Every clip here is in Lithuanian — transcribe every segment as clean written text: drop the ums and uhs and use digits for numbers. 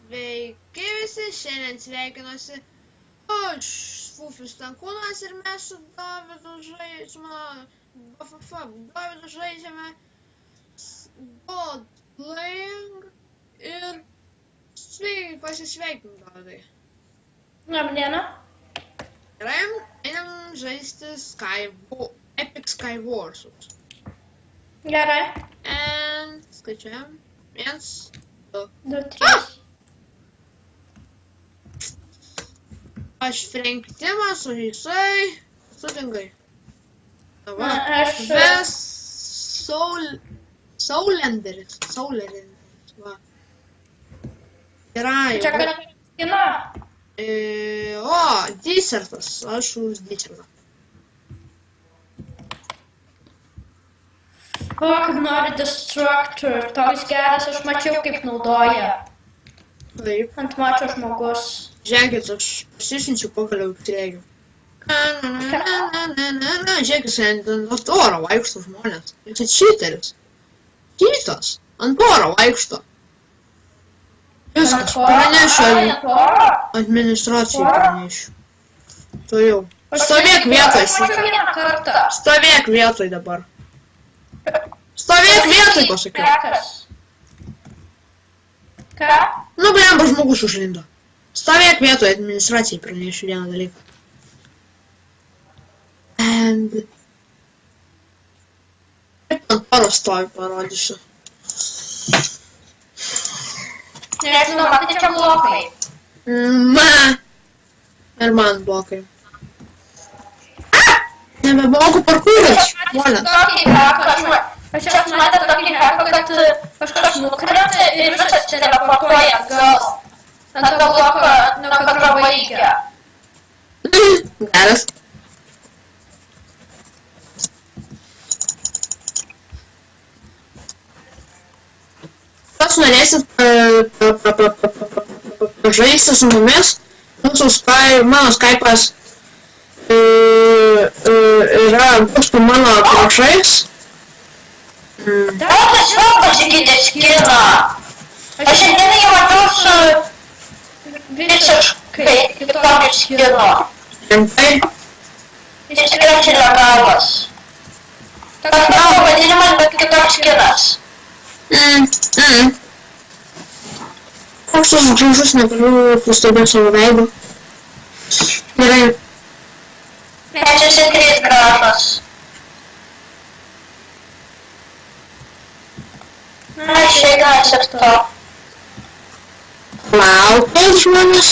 Sveiki visi, šiandien sveikinuosi aš, Fufis Tankūnas ir mes su Davidu žaidžiame God Playing ir pasisveikim, Davidai. Labdiena. Gerai, einam žaisti Epic Sky Wars. Gerai. And skaičiuojam. 1, 2, 3. Aš Franktimas, o jisai sudingai. Dabar Aš ves Saulenderis. Va. Gerai. čia kad skina. O, Desertas. Aš už Desertą. O, kaip nori Destructor. Toks geras, aš mačiau kaip naudoja. Taip. Ant mačio žmogus. Žiūrėkit, aš pasišinčiau pagaliau trėgių. Žiūrėkit, ant oro vaikšto žmonės. Čia čiteris. Kitas. Ant oro vaikšto. Viskas, pranešiu. Administracijai pranešiu. Tu jau. Stovėk vietoj. Stovėk vietoj dabar. Stovėk vietoj, pasakiau. Ką? Nu, blemba, žmogus užlindo. Stovėk vietoj, administracijai pranešiu vieną dalyką. And... Kaip ant paro stovi, parodysiu. Nežinau, man tai čia blokai. Ir man blokai. Nebemoku parkūrės. Aš matau tokį haką, kad kažkas nukrenta ir visas teleportuoja atgal. Ant to bloko, kad prabaigia. Geras. Kas norėsit pažaisti su mumis, mano Skype'as yra bus su mano priešais. Datas vėl pasikeitė skiną. Aš šiandien jau matau su visiškai kitokiu skinu. Rimtai? Jis tikrai čia legalas. Toks tavo vadinimas, bet kitoks skinas. Koks tas džiaužus negaliu pastebėti savo veidą. Gerai. Mes visi trys gražus. Na, išeigas ir to. Laukit žmonės.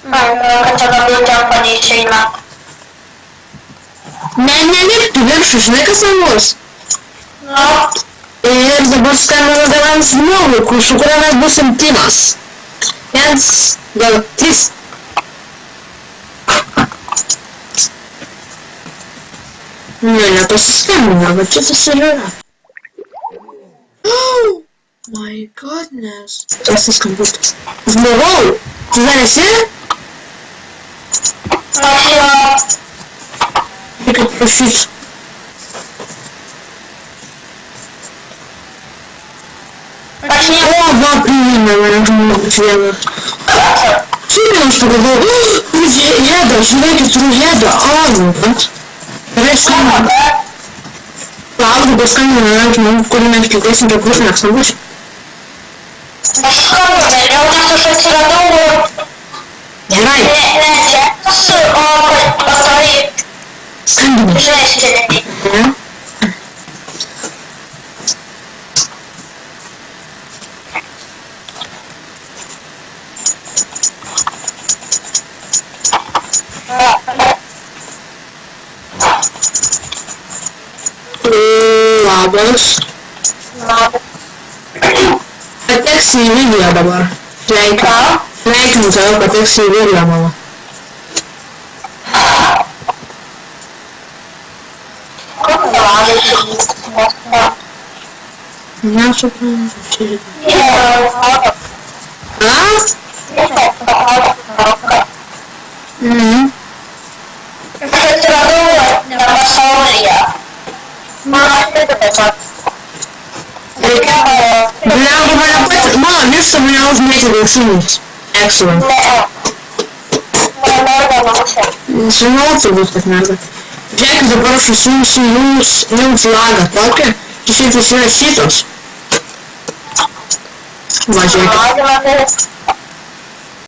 Kad čia labiau tempo neišeina. Nelipti viršų, žinai kas man bus? Nu, Ir dabar skambinu vienam žmogui, su kuriuo mes būsim timas. 1, 2, 3. Nepasiskambino, bet šitas ir yra. Oh my goodness. Tas skambutis. Žmogau, tu dar esi? aš jau. Reikia prašyti. Aš jau. O, va, priėmė mane žmogus vieną. Šiandien aš pagalvojau, Rujėda, žiūrėkit, Rujėda, bet. Reiškia, lauk, dabar skambina vienam žmogui, kurį mes girdėsim kiek bus neskambučių. Aš kalbu, vėliau nes aš atsiradau. Gerai. Nesu, o pastoji Skambina. žaiskeliai. Ne? Labas. Pateksi į video dabar. Sveikinu tave, pateksi į video, mama. Nesuprantu, čia yra. Aš atsiradau ne pasaulyje. Man aš taip pat. Blemba, mano что меня узнаете голосовать. Excellent. Самого тут так надо. Джек забрался сумсу нюц лага, только ты все рассчитываешь. Ваджек.